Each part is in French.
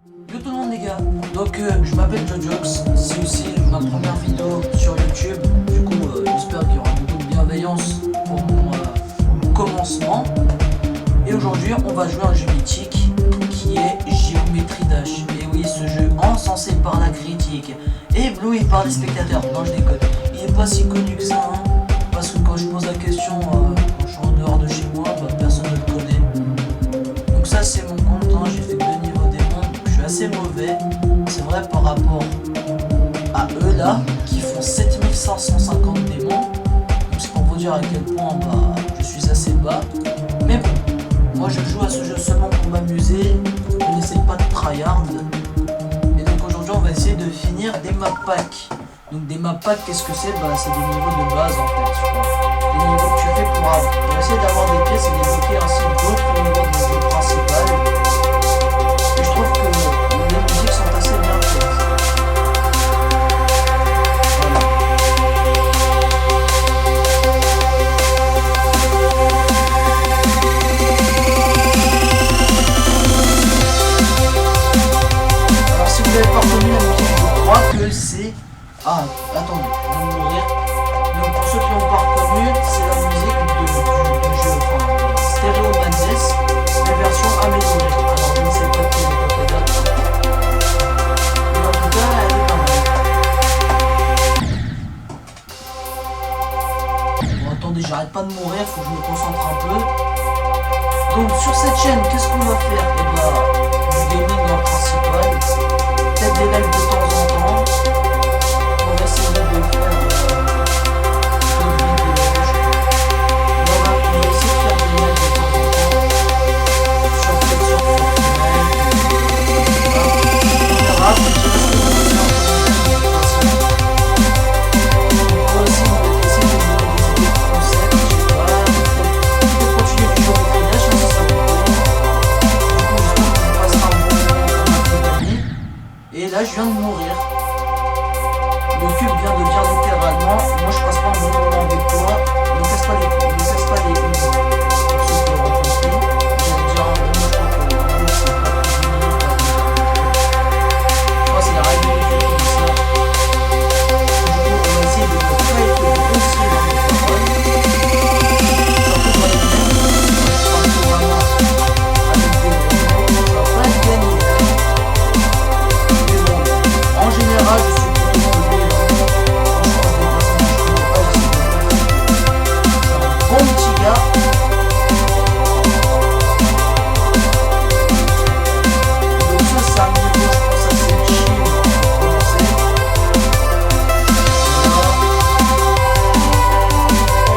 Yo tout le monde les gars, donc je m'appelle Jojox, c'est aussi ma première vidéo sur YouTube, du coup j'espère qu'il y aura beaucoup de bienveillance pour mon commencement. Et aujourd'hui on va jouer à un jeu mythique qui est Géométrie Dash. Et oui, ce jeu encensé par la critique, ébloui par les spectateurs, non je déconne, il est pas si connu que ça hein, parce que quand je pose la question quand je suis en dehors de chez moi, bah, personne ne le connaît. Donc ça c'est mon compte, hein, j'ai fait 2 niveaux démons, je suis assez mauvais, c'est vrai par rapport à eux là, qui font 7550 démons, donc c'est pour vous dire à quel point bah, je suis assez bas, mais bon, moi je joue à ce jeu seulement pour m'amuser, je n'essaye pas de tryhard, et donc aujourd'hui on va essayer de finir des map packs. Donc des map packs, qu'est-ce que c'est? Bah c'est des niveaux de base en fait, je crois. Des niveaux que tu fais pour essayer d'avoir des pièces et débloquer ainsi d'autres niveaux de jeu principal. Et je trouve que les musiques sont assez bien faites. Voilà. Alors si vous n'avez pas reconnu la musique, je crois que c'est... Ah, attendez, je vais mourir. Donc pour ceux qui n'ont pas reconnu, c'est la musique du jeu, enfin, Stereo Manzes, mais version améliorée. Alors je ne sais pas quelle époque elle date. Mais en tout cas, elle est pas mal. Bon, attendez, j'arrête pas de mourir, faut que je me concentre un peu. Donc sur cette chaîne, qu'est-ce qu'on va faire? Eh bah, du gaming en principal, peut-être des lives de temps en temps. On va essayer de faire d'autres vidéos. On va essayer de faire des lives de temps en temps. Sur Fortnite. On verra. Je sais pas ce que vous voulez en commentaire. On va aussi essayer de vous donner des idées de concepts. Je sais pas. On peut continuer du Géométrie Dash si ça vous plaît. Du coup, j'espère qu'on passera un bon moment pour ma compagnie. Et là, je viens de mourir. Le cube vient de dire littéralement, moi je passe pas un bon moment avec toi, ne casse pas les couilles. Pour ceux qui auront compris, j'allais dire un bon, moi je crois que le mot c'est pas plus d'une minute à je crois que c'est la règle de YouTube qui dit ça. Du coup on va essayer de ne pas être grossier dans nos paroles, surtout dans les mêmes, parce que vraiment avec des gros mots, ça va pas être gagné. Mais bon, en général je suis plutôt mauvais. Bon petit gars. Donc ça c'est un niveau je pense assez chill pour commencer. Voilà.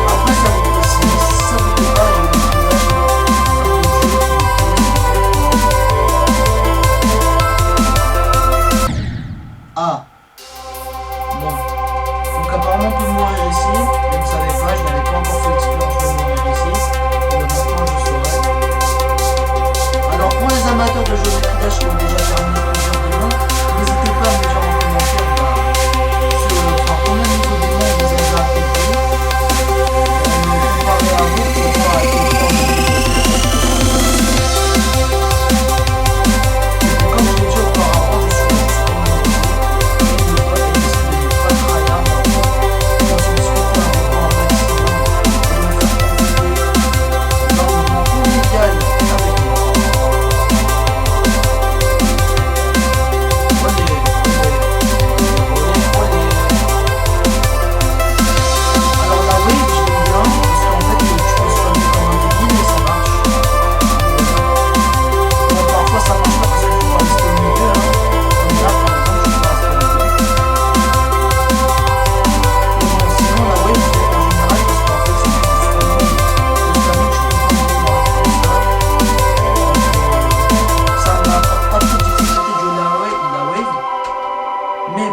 Après ça vous si ça vous plaît pas, je vais vous trouver Ah bon. Donc apparemment on peut mourir ici, je ne savais pas, je n'avais pas encore fait l'expérience de mourir ici, mais maintenant je saurais. Alors pour les amateurs de Géométrie Dash qui ont déjà terminé plusieurs démons, n'hésitez pas à me dire en commentaire combien de niveaux démons vous avez déjà accomplis, me comparer à vous pour voir à quel point vous avez comme je l'ai dit auparavant, je suis juste pour m'amuser et essayer de ne pas tryhard.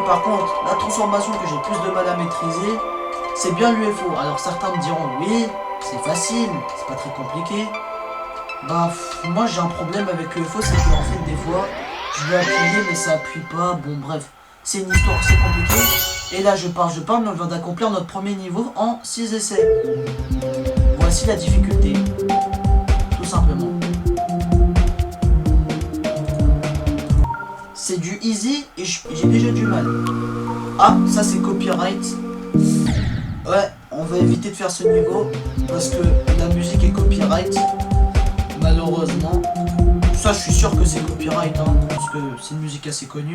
Par contre, la transformation que j'ai plus de mal à maîtriser, c'est bien l'UFO. Alors certains me diront, oui, c'est facile, c'est pas très compliqué. Bah, moi j'ai un problème avec l'UFO, c'est que en fait des fois, je vais appuyer mais ça appuie pas. Bon bref, c'est une histoire, c'est compliqué. Et là je parle, mais on vient d'accomplir notre premier niveau en 6 essais. Voici la difficulté, tout simplement. et j'ai du mal. Ah, ça c'est copyright. Ouais, on va éviter de faire ce niveau parce que la musique est copyright. Malheureusement. Ça, je suis sûr que c'est copyright, hein, parce que c'est une musique assez connue.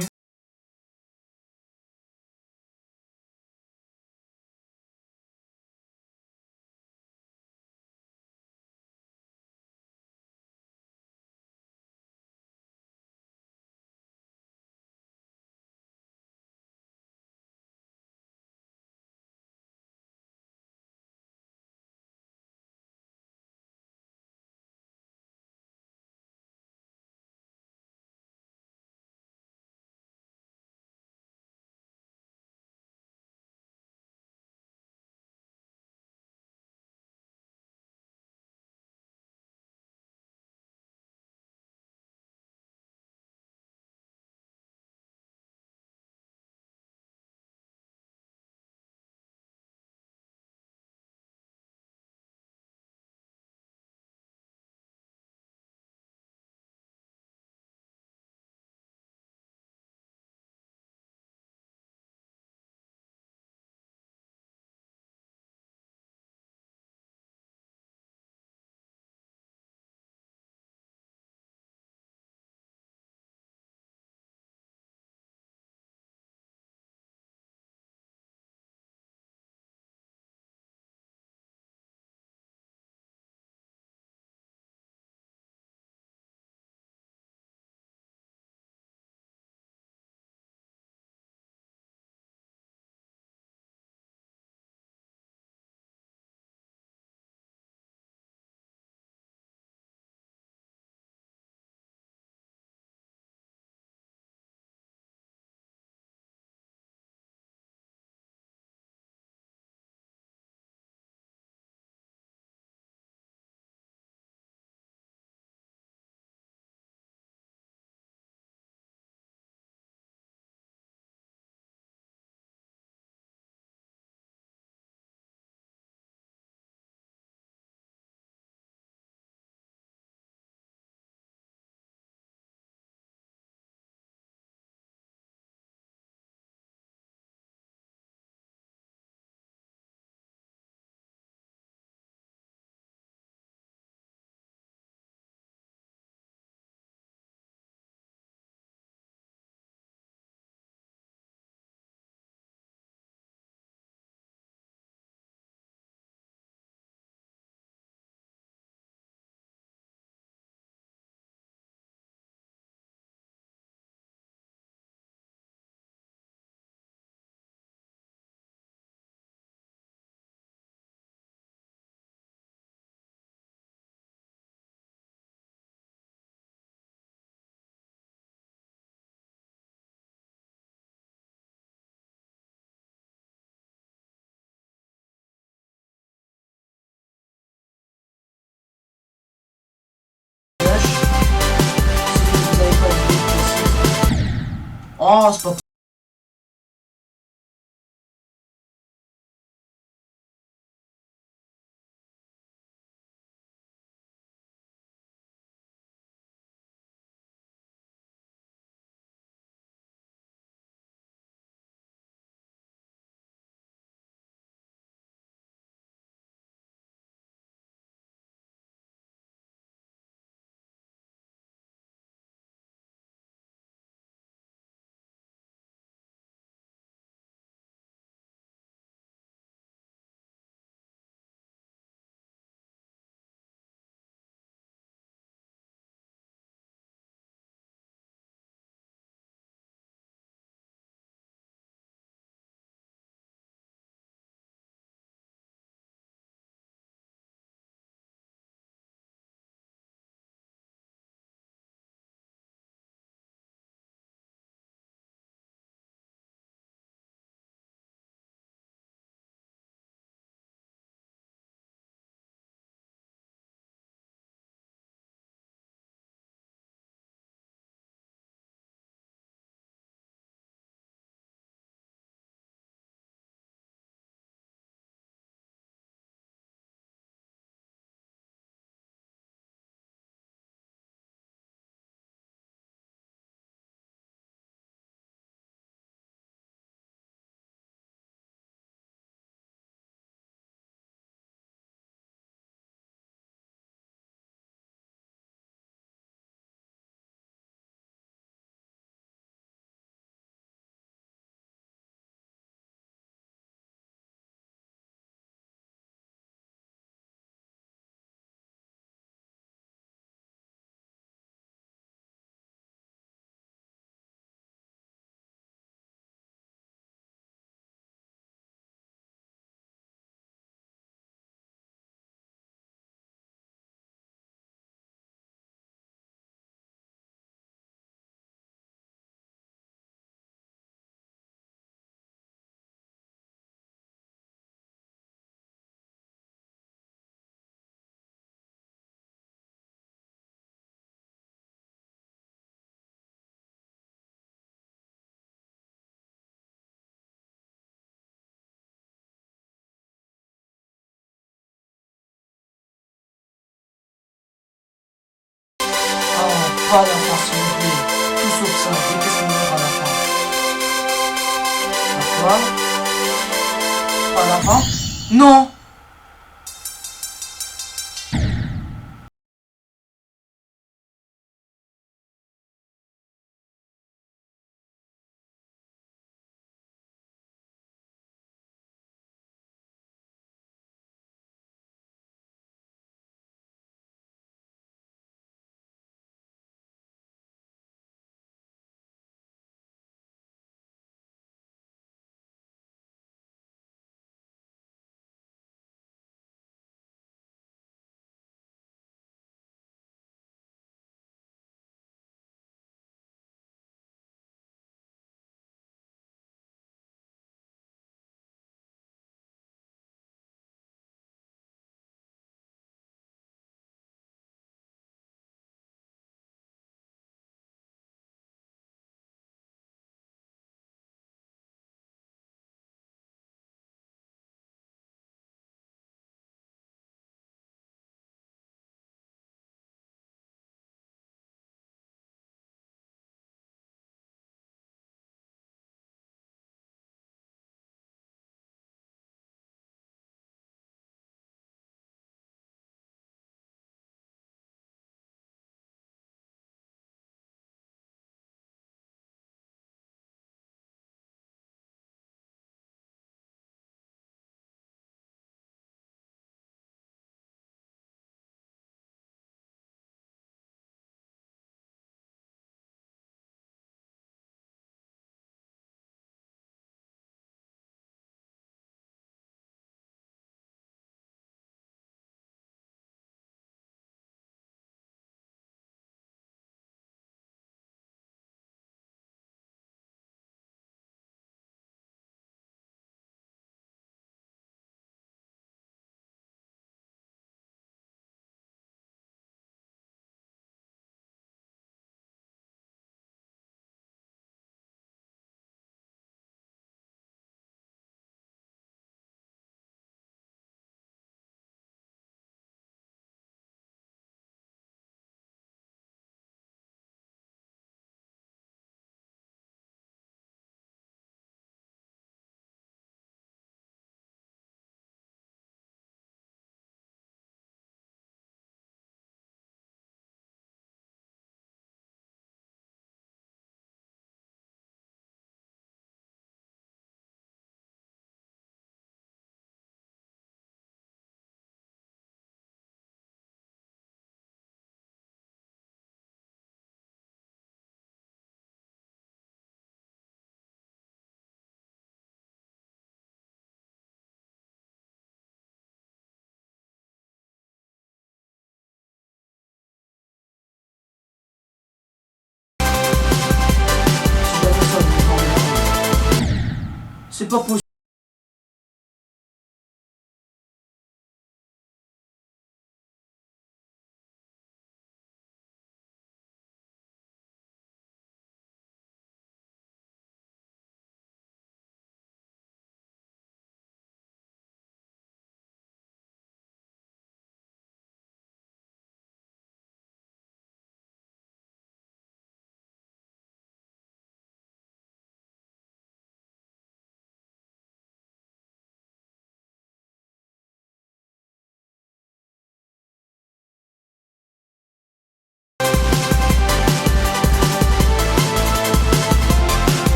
Vous avez pas de précise. Oh, c'est pas Pas à la fin, s'il vous plaît. Tout sauf ça. Et qu'est-ce qu'on meurt à la fin? Quoi? Pas à la fin? Non! C'est pas ça, c'est pas possible.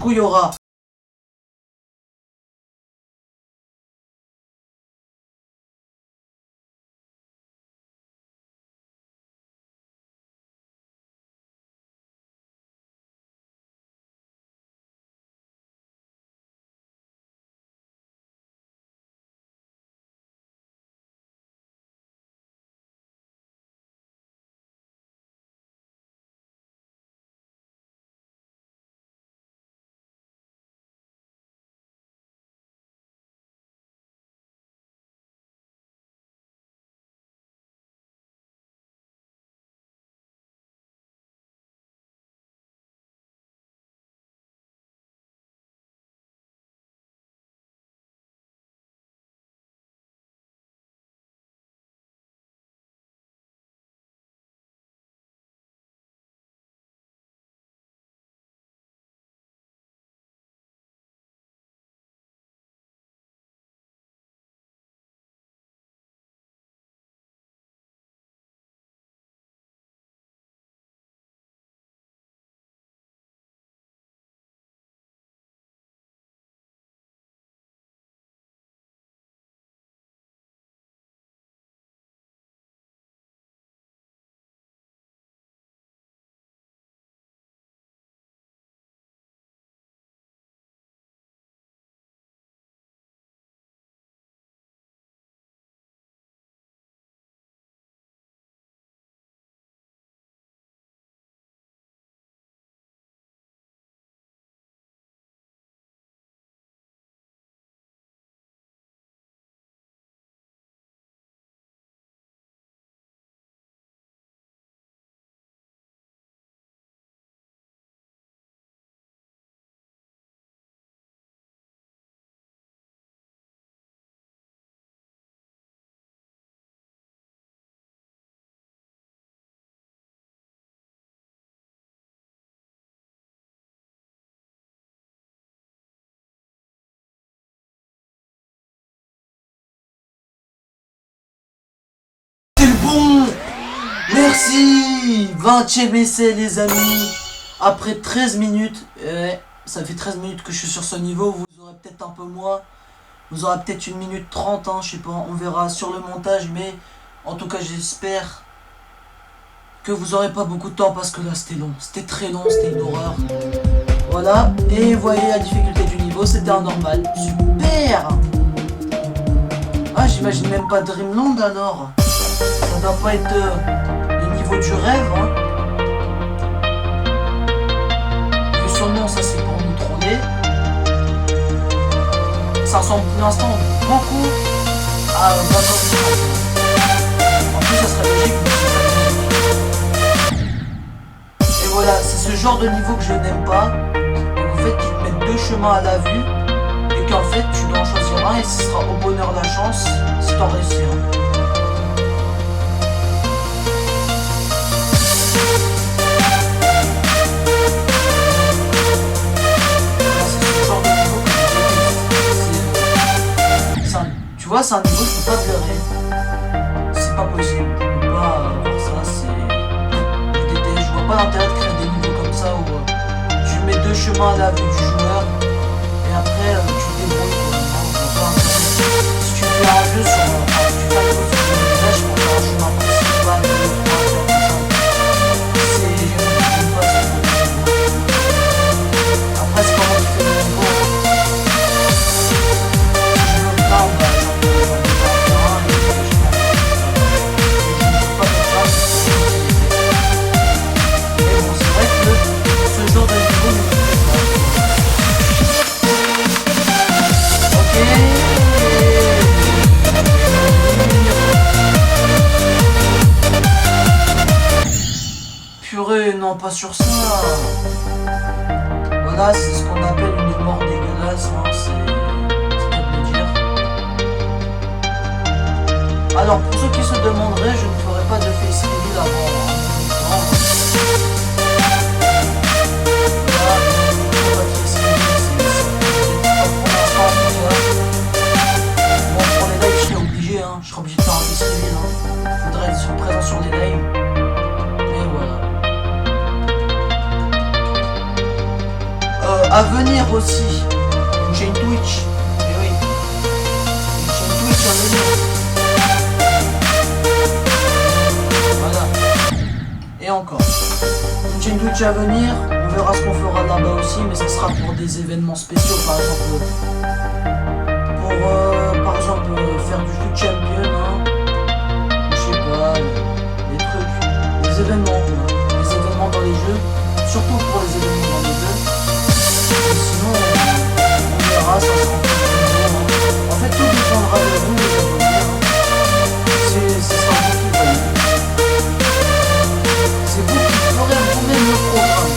coup, il y aura c'est le bon. Merci. 20e essai les amis. Après 13 minutes. Ça fait 13 minutes que je suis sur ce niveau. Vous aurez peut-être un peu moins. Vous aurez peut-être 1 minute 30. Hein, je sais pas. On verra sur le montage. Mais en tout cas j'espère que vous aurez pas beaucoup de temps. Parce que là c'était long. C'était très long. C'était une horreur. Voilà. Et vous voyez la difficulté du niveau. C'était un normal. Super. Ah, j'imagine même pas Dreamland alors. Ça doit pas être le niveau du rêve, hein. Vu son nom, ça c'est pour nous troller. Ça ressemble pour l'instant beaucoup à Battle. En plus, ça serait logique. Et voilà, c'est ce genre de niveau que je n'aime pas. Donc en fait, ils te mettent 2 chemins à la vue. Et qu'en fait, tu dois en choisir un et ce sera au bonheur la chance si t'en réussis. Hein. Tu vois, c'est un niveau, je peux pas pleurer. C'est pas possible. Je peux pas voir ça, c'est. Je déteste. Je vois pas l'intérêt de créer des niveaux comme ça où tu mets 2 chemins à la vue du joueur et après tu te débrouilles. Si tu fais un jeu sur. Enfin, si tu fais un jeu sur le village, je pense un chemin principal, 2, 3, 4, 5. C'est pas ça. Après, c'est comment tu fais le niveau. Purée, non, pas sur ça. Voilà, c'est ce qu'on appelle une mort dégueulasse, hein, c'est pas de le dire. Alors, pour ceux qui se demanderaient, je ne ferai pas de face reveal avant un moment. Je serai obligé de faire un face reveal. Hein. Faudrait être présent sur les lives. Mais voilà. À venir aussi, une chaîne Twitch. Eh oui, une chaîne Twitch à venir. Voilà. Et encore. Une chaîne Twitch à venir. On verra ce qu'on fera là-bas aussi, mais ça sera pour des événements spéciaux, par exemple. Par exemple, faire du foot champion, hein. Je sais pas, des trucs, des événements, quoi. Des événements dans les jeux, surtout pour les événements dans les jeux. Et sinon, on verra, ça sera en fait, en fait, tout dépendra de vous, les abonnés, hein. Ce sera vous qui voyez. C'est vous qui ferez vous-même le programme.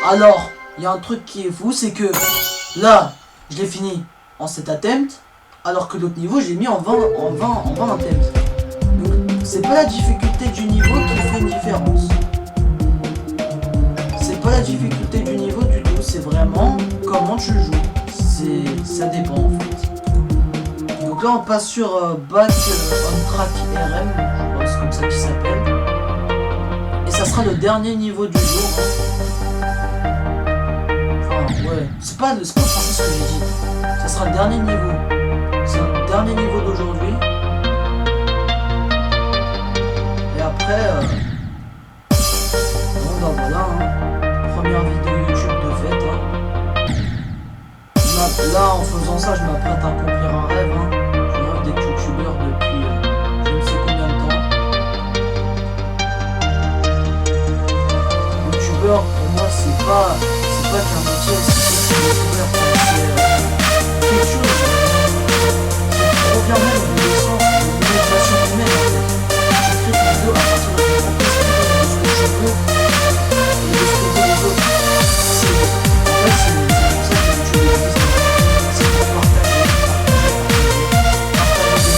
Alors, il y a un truc qui est fou, c'est que là, je l'ai fini en 7 attempts, alors que l'autre niveau, j'ai mis en 20 attempts. Donc, c'est pas la difficulté du niveau qui fait une différence. C'est pas la difficulté du niveau du tout, c'est vraiment comment tu joues. Ça dépend en fait. Donc là, on passe sur Back on Track RM, je crois que c'est comme ça qu'il s'appelle. Et ça sera le dernier niveau du jour. Ouais, c'est pas français ce que j'ai dit. Ça sera le dernier niveau. C'est le dernier niveau d'aujourd'hui. Et après, bon bah voilà, hein. Première vidéo YouTube de fête. Hein. Là, en faisant ça, je m'apprête à accomplir un rêve. Hein. Je rêve d'être youtubeur depuis je ne sais combien de temps. Youtubeur, pour moi, c'est pas qu'un métier, c'est quelque chose qui provient même de l'essence, de l'imagination humaine en fait. Je crée des vidéos à partir de mon propre esprit, de ce que je veux et de ce que veulent les autres. En fait, c'est pour ça que YouTube existe. C'est pour partager des moments.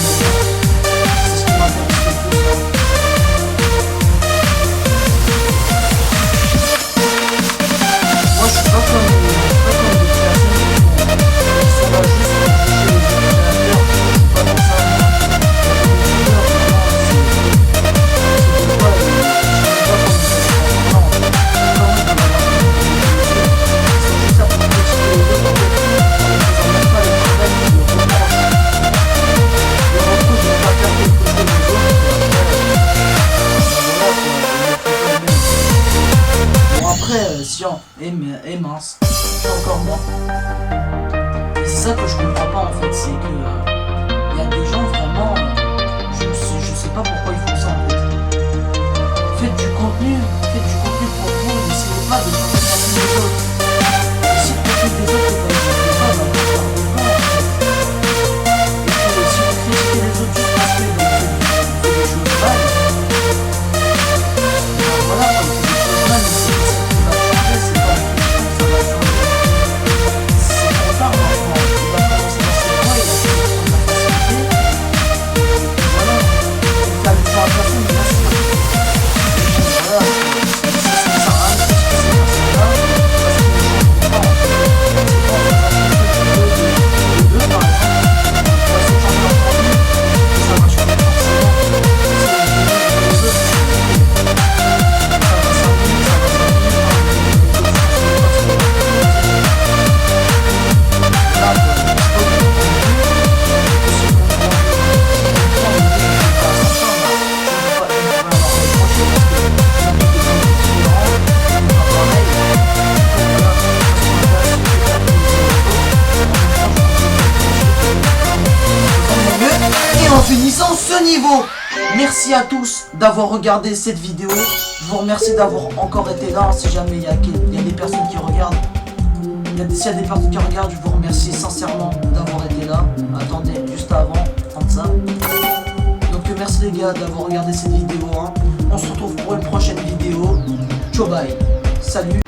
C'est ce qui m'intéresse le plus. Moi, je suis pas comme des personnes qui sont là juste pour toucher les utilisateurs. Je suis pas dans ça. Science est mince, je suis encore moi. Et c'est ça que je comprends pas en fait, c'est que y a des gens vraiment, je sais pas pourquoi ils font ça en fait. Faites du contenu pour vous, n'essayez pas de changer le contenu des autres. Et si le contenu des autres ne vous pas, bah vous perdez pas en fait. Et que si vous critiquez les autres juste parce que vous faites des choses mal, ben voilà, quand vous faites des choses mal, mais c'est personne, bien sûr. Voilà, ça sert à rien de critiquer ces personnes. ce niveau. Merci à tous d'avoir regardé cette vidéo. Je vous remercie d'avoir encore été là. Si jamais il y a des personnes qui regardent, s'il y a des personnes qui regardent, je vous remercie sincèrement d'avoir été là. Attendez, juste avant, comme ça. Donc merci les gars d'avoir regardé cette vidéo. Hein. On se retrouve pour une prochaine vidéo. Ciao bye. Salut.